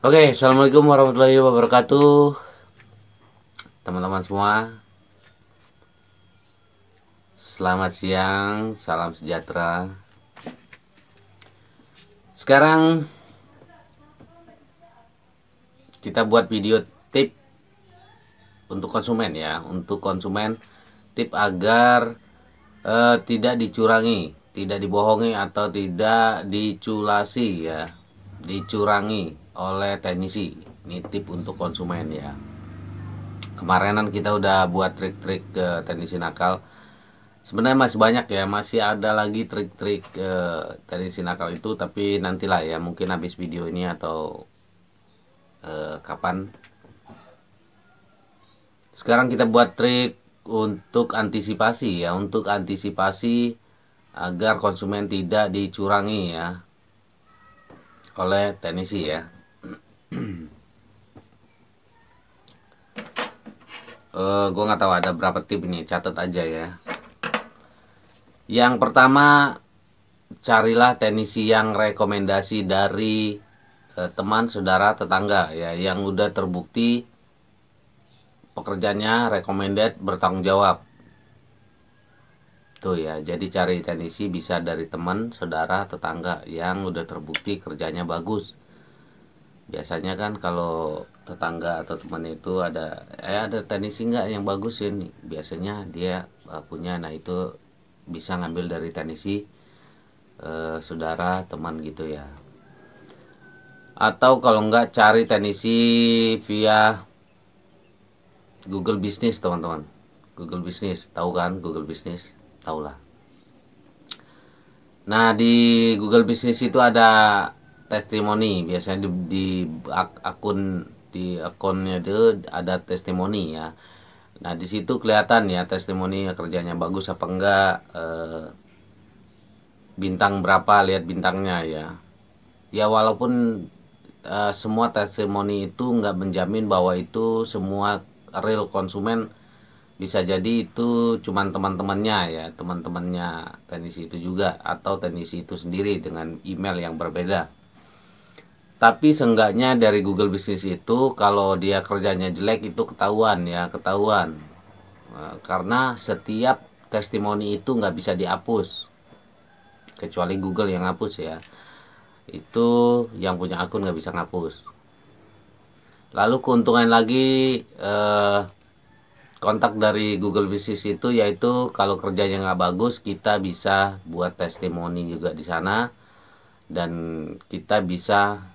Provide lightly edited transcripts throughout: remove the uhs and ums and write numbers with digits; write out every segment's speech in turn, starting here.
Oke, assalamualaikum warahmatullahi wabarakatuh, teman-teman semua. Selamat siang, salam sejahtera. Sekarang kita buat video tip untuk konsumen ya, untuk konsumen, tip agar tidak dicurangi, tidak dibohongi atau tidak diculasi ya, dicurangi oleh teknisi. Ini tip untuk konsumen ya. Kemarinan kita udah buat trik-trik teknisi nakal. Sebenarnya masih banyak ya, masih ada lagi trik-trik teknisi nakal itu, tapi nantilah ya, mungkin habis video ini atau kapan. Sekarang kita buat trik untuk antisipasi ya, untuk antisipasi agar konsumen tidak dicurangi ya oleh teknisi ya. Gue nggak tahu ada berapa tip ini, catat aja ya. Yang pertama, carilah teknisi yang rekomendasi dari teman, saudara, tetangga ya, yang udah terbukti pekerjaannya recommended, bertanggung jawab. Tuh ya, jadi cari teknisi bisa dari teman, saudara, tetangga yang udah terbukti kerjanya bagus. Biasanya kan kalau tetangga atau teman itu ada teknisi nggak yang bagus ini, biasanya dia punya. Nah itu bisa ngambil dari teknisi saudara, teman gitu ya. Atau kalau nggak, cari teknisi via Google Business teman-teman. Google Business, tahu kan Google Business? Tahu lah. Nah di Google Business itu ada testimoni, biasanya di akunnya itu ada testimoni ya. Nah di situ kelihatan ya testimoni kerjanya bagus apa enggak, bintang berapa, lihat bintangnya ya. Ya walaupun semua testimoni itu nggak menjamin bahwa itu semua real konsumen, bisa jadi itu cuman teman-temannya ya, teman-temannya teknisi itu juga, atau teknisi itu sendiri dengan email yang berbeda. Tapi seenggaknya dari Google Business itu, kalau dia kerjanya jelek itu ketahuan ya, ketahuan. Karena setiap testimoni itu nggak bisa dihapus, kecuali Google yang hapus ya. Itu yang punya akun nggak bisa ngapus. Lalu keuntungan lagi, kontak dari Google Business itu, yaitu kalau kerjanya nggak bagus, kita bisa buat testimoni juga di sana, dan kita bisa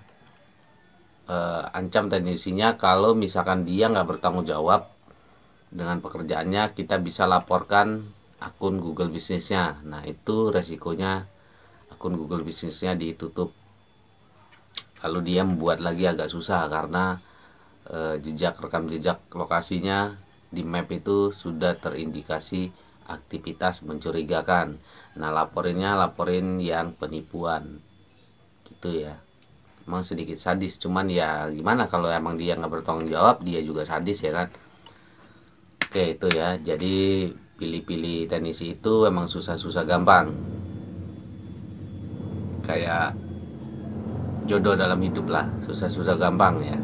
ancam teknisinya kalau misalkan dia nggak bertanggung jawab dengan pekerjaannya, kita bisa laporkan akun Google Businessnya. Nah itu resikonya akun Google Businessnya ditutup. Lalu dia membuat lagi agak susah karena rekam jejak lokasinya di map itu sudah terindikasi aktivitas mencurigakan. Nah laporin yang penipuan gitu ya. Emang sedikit sadis, cuman ya gimana, kalau emang dia nggak bertanggung jawab, dia juga sadis ya kan. Oke itu ya, jadi pilih-pilih teknisi itu emang susah-susah gampang, kayak jodoh dalam hidup lah, susah-susah gampang ya.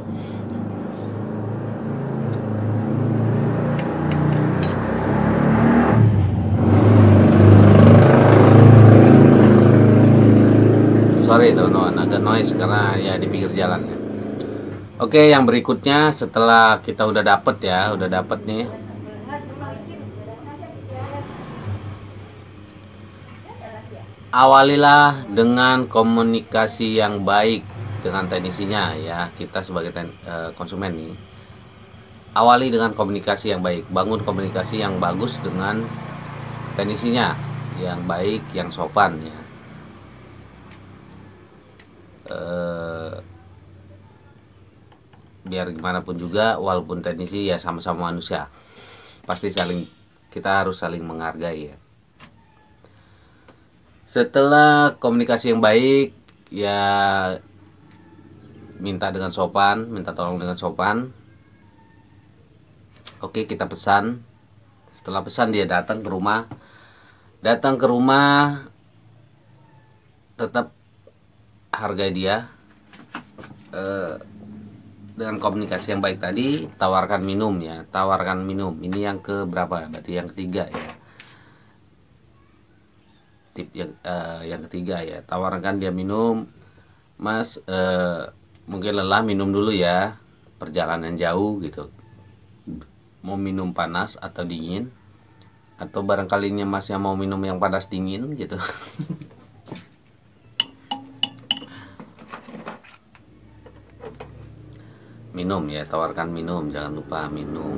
Sorry teman-teman, agak noise karena ya di pinggir jalan ya. Oke, yang berikutnya setelah kita udah dapet ya, udah dapet nih. Awalilah dengan komunikasi yang baik dengan teknisinya ya. Kita sebagai konsumen nih, awali dengan komunikasi yang baik, bangun komunikasi yang bagus dengan teknisinya, yang baik, yang sopan ya. Biar gimana pun juga, walaupun teknisi ya sama-sama manusia, pasti kita harus saling menghargai ya. Setelah komunikasi yang baik ya, minta tolong dengan sopan. Oke, kita pesan. Setelah pesan, dia datang ke rumah, tetap hargai dia. dengan komunikasi yang baik tadi, tawarkan minum ya, tawarkan minum. Ini yang ke berapa? Berarti yang ketiga ya. Tip yang ketiga ya, tawarkan dia minum. Mas, mungkin lelah, minum dulu ya, perjalanan jauh gitu. Mau minum panas atau dingin, atau barangkalinya mas yang mau minum yang panas dingin gitu. Minum ya, tawarkan minum, jangan lupa minum.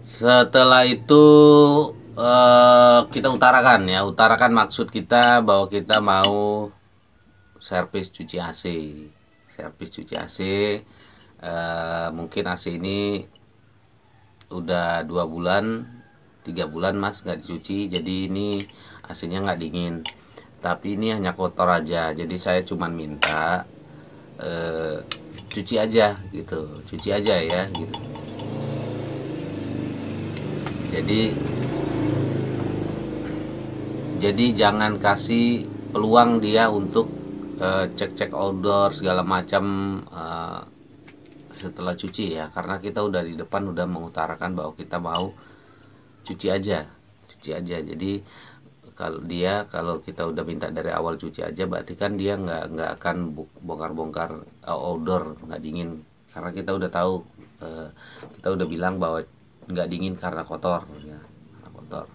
Setelah itu kita utarakan ya, utarakan maksud kita bahwa kita mau servis cuci AC. Servis cuci AC, mungkin AC ini udah 2 bulan 3 bulan mas nggak dicuci, jadi ini AC-nya nggak dingin, tapi ini hanya kotor aja, jadi saya cuman minta cuci aja gitu, cuci aja ya gitu. Jadi jangan kasih peluang dia untuk cek-cek outdoor segala macam setelah cuci ya, karena kita udah di depan udah mengutarakan bahwa kita mau cuci aja. Jadi kalau kita udah minta dari awal cuci aja, berarti kan dia nggak akan bongkar-bongkar outdoor nggak dingin, karena kita udah tahu, kita udah bilang bahwa nggak dingin karena kotor ya, karena kotor.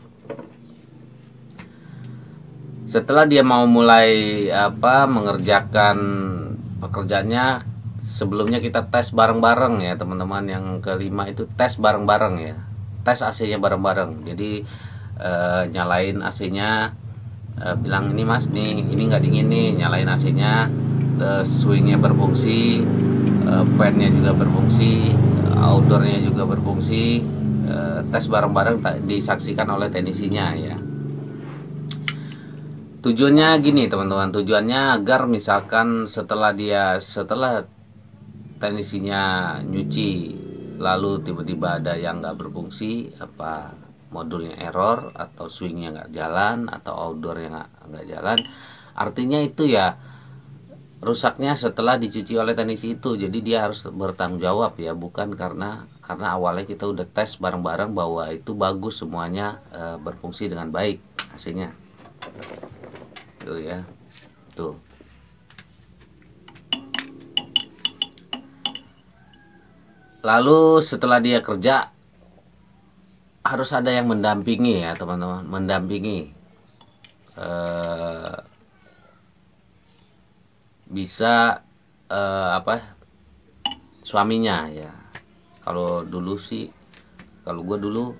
Setelah dia mau mulai mengerjakan pekerjaannya, sebelumnya kita tes bareng-bareng ya teman-teman. Yang kelima itu tes bareng-bareng ya, tes AC-nya bareng-bareng. Jadi nyalain AC-nya, bilang ini mas nih, ini nggak dingin nih, nyalain AC-nya, swingnya berfungsi, fan-nya juga berfungsi, outdoornya juga berfungsi. Tes bareng-bareng disaksikan oleh teknisinya ya. Tujuannya gini teman-teman, tujuannya agar misalkan setelah teknisinya nyuci lalu tiba-tiba ada yang nggak berfungsi, apa modulnya error atau swingnya nggak jalan atau outdoornya nggak jalan, artinya itu ya rusaknya setelah dicuci oleh teknisi itu. Jadi dia harus bertanggung jawab ya, bukan karena awalnya kita udah tes bareng-bareng bahwa itu bagus semuanya, berfungsi dengan baik hasilnya tuh ya. Tuh, lalu setelah dia kerja harus ada yang mendampingi ya teman-teman, mendampingi. Bisa suaminya ya. Kalau dulu sih, kalau gue dulu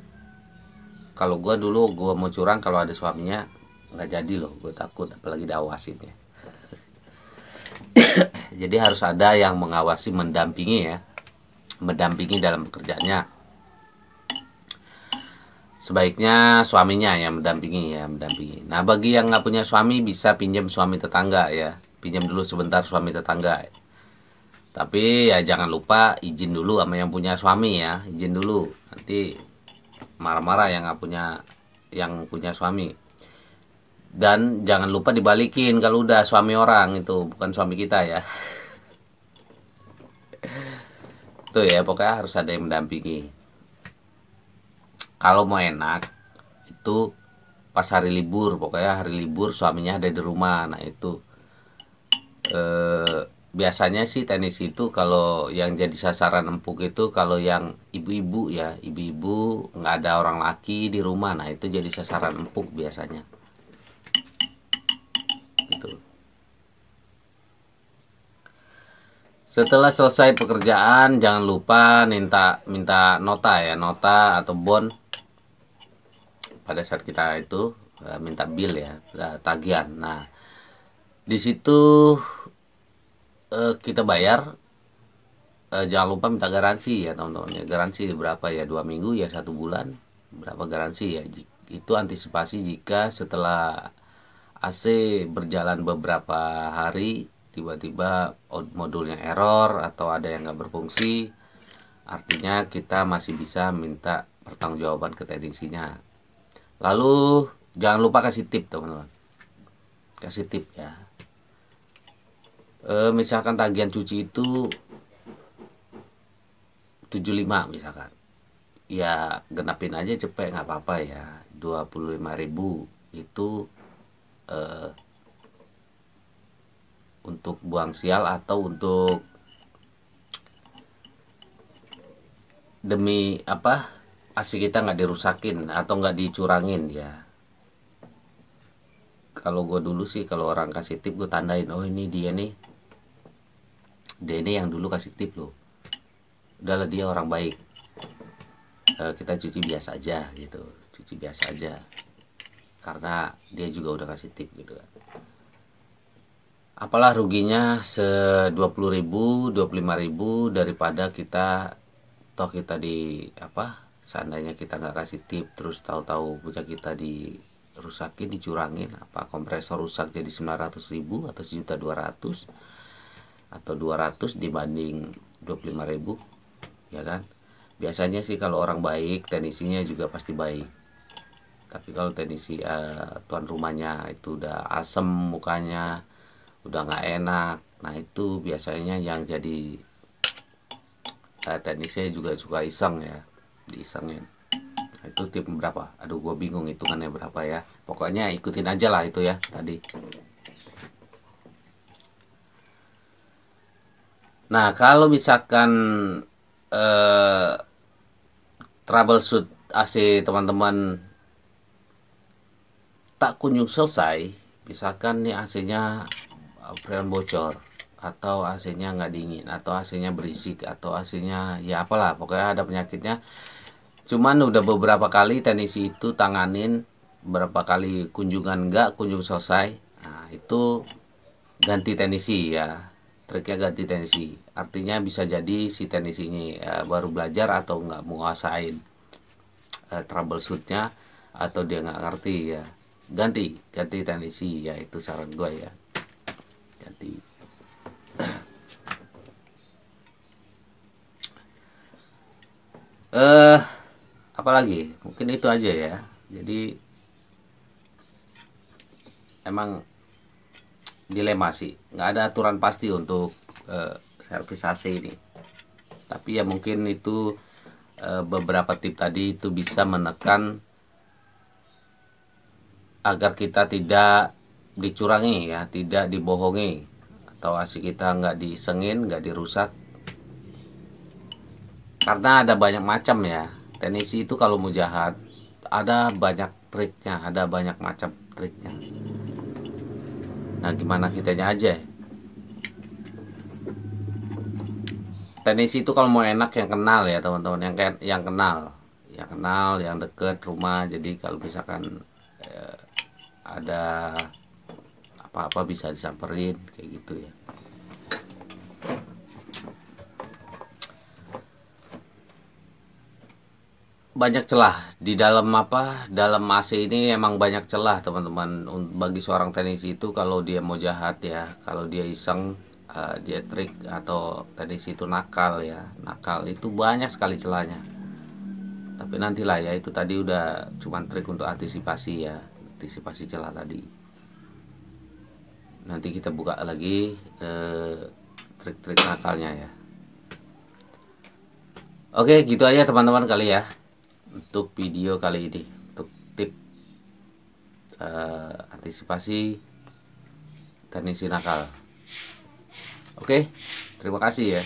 gue mau curang, kalau ada suaminya nggak jadi loh, gue takut, apalagi diawasin ya. Jadi harus ada yang mengawasi, mendampingi ya, mendampingi dalam pekerjaannya. Sebaiknya suaminya yang mendampingi ya, mendampingi. Nah bagi yang nggak punya suami, bisa pinjam suami tetangga ya, pinjam dulu sebentar suami tetangga. Tapi ya jangan lupa izin dulu sama yang punya suami ya, izin dulu, nanti marah-marah yang punya suami. Dan jangan lupa dibalikin kalau udah suami orang, itu bukan suami kita ya. Tuh ya, pokoknya harus ada yang mendampingi. Kalau mau enak itu pas hari libur, pokoknya hari libur suaminya ada di rumah. Nah itu biasanya sih teknisi itu kalau yang jadi sasaran empuk itu kalau yang ibu-ibu ya, ibu-ibu nggak ada orang laki di rumah, nah itu jadi sasaran empuk biasanya gitu. Setelah selesai pekerjaan, jangan lupa minta nota ya, nota atau bond pada saat kita itu minta bill ya, tagihan. Nah di situ kita bayar, jangan lupa minta garansi ya teman-teman ya. Garansi berapa ya, 2 minggu ya, 1 bulan, berapa garansi ya. Itu antisipasi jika setelah AC berjalan beberapa hari tiba-tiba modulnya error atau ada yang nggak berfungsi, artinya kita masih bisa minta pertanggungjawaban ke teknisinya. Lalu jangan lupa kasih tip teman-teman, kasih tip ya. Misalkan tagihan cuci itu 75 misalkan, ya genapin aja cepet nggak apa-apa ya, 25.000 itu untuk buang sial atau untuk demi apa, asi kita nggak dirusakin atau nggak dicurangin ya. Kalau gue dulu sih kalau orang kasih tip gue tandain, oh ini dia nih, dia ini yang dulu kasih tip loh, udahlah dia orang baik. Kita cuci biasa aja gitu, cuci biasa aja karena dia juga udah kasih tip gitu kan. Apalah ruginya 20.000 25.000 daripada kita, toh kita di apa, seandainya kita nggak kasih tip terus tahu-tahu punya kita dirusakin, dicurangin, apa kompresor rusak jadi 900.000 atau 1.200.000 atau 200 dibanding 25.000 ya kan. Biasanya sih kalau orang baik teknisinya juga pasti baik, tapi kalau teknisi tuan rumahnya itu udah asem mukanya, udah nggak enak, nah itu biasanya yang jadi teknisnya juga suka iseng ya, diisengin. Nah, itu tip berapa, aduh gue bingung hitungannya berapa ya, pokoknya ikutin aja lah itu ya tadi. Nah kalau misalkan troubleshoot AC teman-teman tak kunjung selesai, misalkan nih AC-nya freon bocor, atau AC-nya nggak dingin, atau AC-nya berisik, atau AC-nya ya apalah, pokoknya ada penyakitnya. Cuman udah beberapa kali teknisi itu tanganin, berapa kali kunjungan nggak kunjung selesai, nah itu ganti teknisi ya. Triknya ganti teknisi, artinya bisa jadi si teknisi ini baru belajar atau nggak menguasain troubleshootnya, atau dia nggak ngerti ya. Ganti teknisi ya, itu saran gue ya, ganti. Apalagi mungkin itu aja ya. Jadi emang dilema sih, nggak ada aturan pasti untuk servis AC ini, tapi ya mungkin itu beberapa tip tadi itu bisa menekan agar kita tidak dicurangi ya, tidak dibohongi, atau AC kita nggak disengin, nggak dirusak. Karena ada banyak macam ya, teknisi itu kalau mau jahat ada banyak triknya, ada banyak macam triknya. Nah gimana kitanya aja. Teknisi itu kalau mau enak yang kenal ya teman-teman, yang kenal, yang deket rumah. Jadi kalau misalkan ada apa-apa bisa disamperin kayak gitu ya. Banyak celah di dalam dalam AC ini, emang banyak celah teman-teman. Bagi seorang teknisi itu kalau dia mau jahat ya, kalau dia iseng, dia trik, atau teknisi itu nakal ya, nakal itu banyak sekali celahnya. Tapi nantilah ya, itu tadi udah cuman trik untuk antisipasi ya, antisipasi celah tadi. Nanti kita buka lagi trik-trik nakalnya ya. Oke gitu aja teman-teman kali ya untuk video kali ini, untuk tip antisipasi teknisi nakal. Oke, terima kasih ya.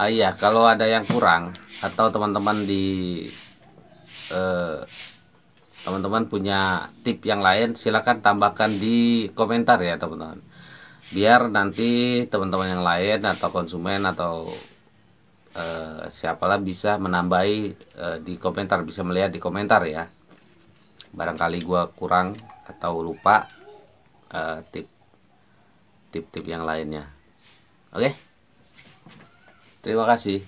Iya, kalau ada yang kurang atau teman-teman teman-teman punya tip yang lain, silakan tambahkan di komentar ya teman-teman, biar nanti teman-teman yang lain atau konsumen atau siapalah bisa menambahi di komentar, bisa melihat di komentar ya. Barangkali gua kurang atau lupa tip-tip yang lainnya. Oke, terima kasih.